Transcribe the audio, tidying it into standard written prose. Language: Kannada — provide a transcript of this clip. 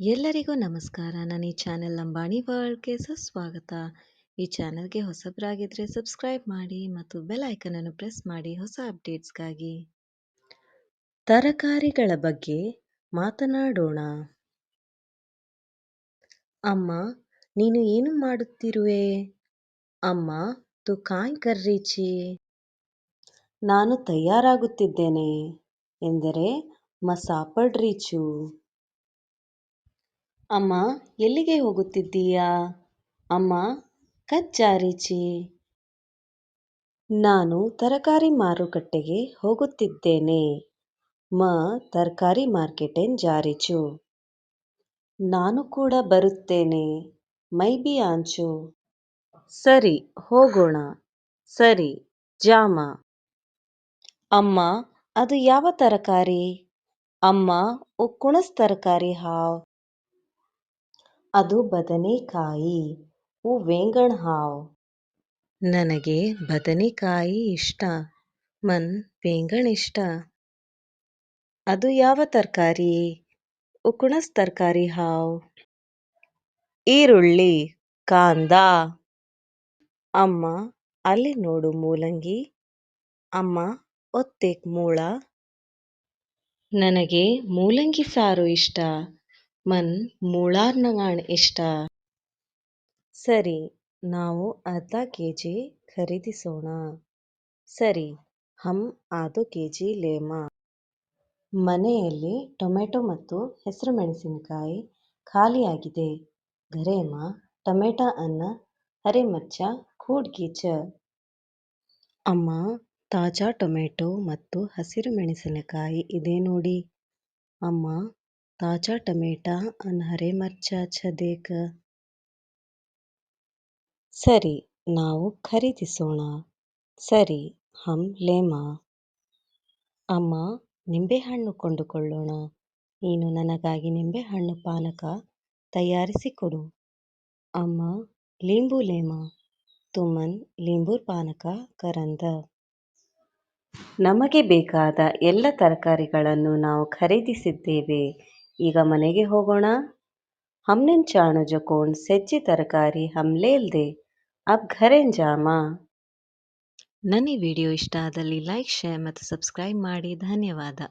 ಎಲ್ಲರಿಗೂ ನಮಸ್ಕಾರ. ನನ್ನ ಈ ಚಾನೆಲ್ ಅಂಬಾಣಿ ವರ್ಲ್ಡ್‌ಗೆ ಸುಸ್ವಾಗತ. ಈ ಚಾನೆಲ್‌ಗೆ ಹೊಸಬರಾಗಿದ್ರೆ ಸಬ್ಸ್ಕ್ರೈಬ್ ಮಾಡಿ ಮತ್ತು ಬೆಲ್ ಐಕಾನ್ ಅನ್ನು ಪ್ರೆಸ್ ಮಾಡಿ ಹೊಸ ಅಪ್ಡೇಟ್ಸ್‌ಗಾಗಿ. ತರಕಾರಿಗಳ ಬಗ್ಗೆ ಮಾತನಾಡೋಣ. ಅಮ್ಮ, ನೀನು ಏನು ಮಾಡುತ್ತಿರುವೆ? ಅಮ್ಮ, ತು ಕಾಯ್ ಕರ್ ರही ಛಿ? ನಾನು ತಯಾರಾಗುತ್ತಿದ್ದೇನೆ ಎಂದರೆ ಮ ಸಾಪಡ್ रही छू. ಅಮ್ಮ, ಎಲ್ಲಿಗೆ ಹೋಗುತ್ತಿದ್ದೀಯಾ? ಅಮ್ಮ, ಕಚ್ जा रही छी. ನಾನು ತರಕಾರಿ ಮಾರುಕಟ್ಟೆಗೆ ಹೋಗುತ್ತಿದ್ದೇನೆ. ಮ ತರಕಾರಿ ಮಾರ್ಕೆಟೆನ್ जा रही छू. ನಾನು ಕೂಡ ಬರುತ್ತೇನೆ. ಮೈ ಬಿ ಆಂಚು. ಸರಿ, ಹೋಗೋಣ. ಸರಿ, ಜಾಮ. ಅಮ್ಮ, ಅದು ಯಾವ ತರಕಾರಿ? ಅಮ್ಮ, ಓ ಕುಣಸ್ ತರಕಾರಿ ಹಾವ್. ಅದು ಬದನೆಕಾಯಿ. ಓ ವೇಂಗಣ್ ಹಾವ್. ನನಗೆ ಬದನೆಕಾಯಿ ಇಷ್ಟ. ಮನ್ ವೇಂಗಣ್ ಇಷ್ಟ. ಅದು ಯಾವ ತರಕಾರಿ? ಓ ಕುಣಸ್ ತರಕಾರಿ ಹಾವ್. ಈರುಳ್ಳಿ, ಕಾಂದಾ. ಅಮ್ಮ, ಅಲ್ಲಿ ನೋಡು ಮೂಲಂಗಿ. ಅಮ್ಮ, ಒತ್ತೇಕ್ ಮೂಳ. ನನಗೆ ಮೂಲಂಗಿ ಸಾರು ಇಷ್ಟ. ಮನ್ ಮೂಳಾರ್ ನಂಗಾಣ್ ಇಷ್ಟ. ಸರಿ, ನಾವು ಅರ್ಧ ಕೆಜಿ ಖರೀದಿಸೋಣ. ಸರಿ, ಹಮ್ ಆಧೋ ಕೆಜಿ ಲೇಮ. ಮನೆಯಲ್ಲಿ ಟೊಮೆಟೊ ಮತ್ತು ಹೆಸರು ಮೆಣಸಿನಕಾಯಿ ಖಾಲಿಯಾಗಿದೆ. ಘರೇಮ ಟೊಮೆಟೊ ಅನ್ನ ಹರೆ ಮರ್ಚ ಖೂಡ್ಗೀಚ. ಅಮ್ಮ, ತಾಜಾ ಟೊಮೆಟೊ ಮತ್ತು ಹಸಿರು ಮೆಣಸಿನಕಾಯಿ ಇದೆ ನೋಡಿ. ಅಮ್ಮ, ತಾಜಾ ಟೊಮೆಟೊ ಅನ್ ಹರೆ ಮರ್ಚ ಛ ದೇಕ. ಸರಿ, ನಾವು ಖರೀದಿಸೋಣ. ಸರಿ, ಹಮ್ ಲೇಮ. ಅಮ್ಮ, ನಿಂಬೆಹಣ್ಣು ಕೊಂಡುಕೊಳ್ಳೋಣ. ನೀನು ನನಗಾಗಿ ನಿಂಬೆಹಣ್ಣು ಪಾನಕ ತಯಾರಿಸಿಕೊಡು. ಅಮ್ಮ, ಲೀಂಬು ಲೇಮ. ತುಮನ್ ಲೀಂಬೂರ್ ಪಾನಕ ಕರಂದ. ನಮಗೆ ಬೇಕಾದ ಎಲ್ಲ ತರಕಾರಿಗಳನ್ನು ನಾವು ಖರೀದಿಸಿದ್ದೇವೆ. ಈಗ ಮನೆಗೆ ಹೋಗೋಣ. ಹಮ್ನೆನ್ ಚಾಣು ಜೊ ಕೋಣ್ ಸೆಜ್ಜಿ ತರಕಾರಿ ಹಮ್ ಲೇಲ್ದೆ. ಅಬ್ ಘರೆನ್ ಜಾಮ. ನನ್ನ ಈ ವಿಡಿಯೋ ಇಷ್ಟ ಆದಲ್ಲಿ ಲೈಕ್, ಶೇರ್ ಮತ್ತು ಸಬ್ಸ್ಕ್ರೈಬ್ ಮಾಡಿ. ಧನ್ಯವಾದ.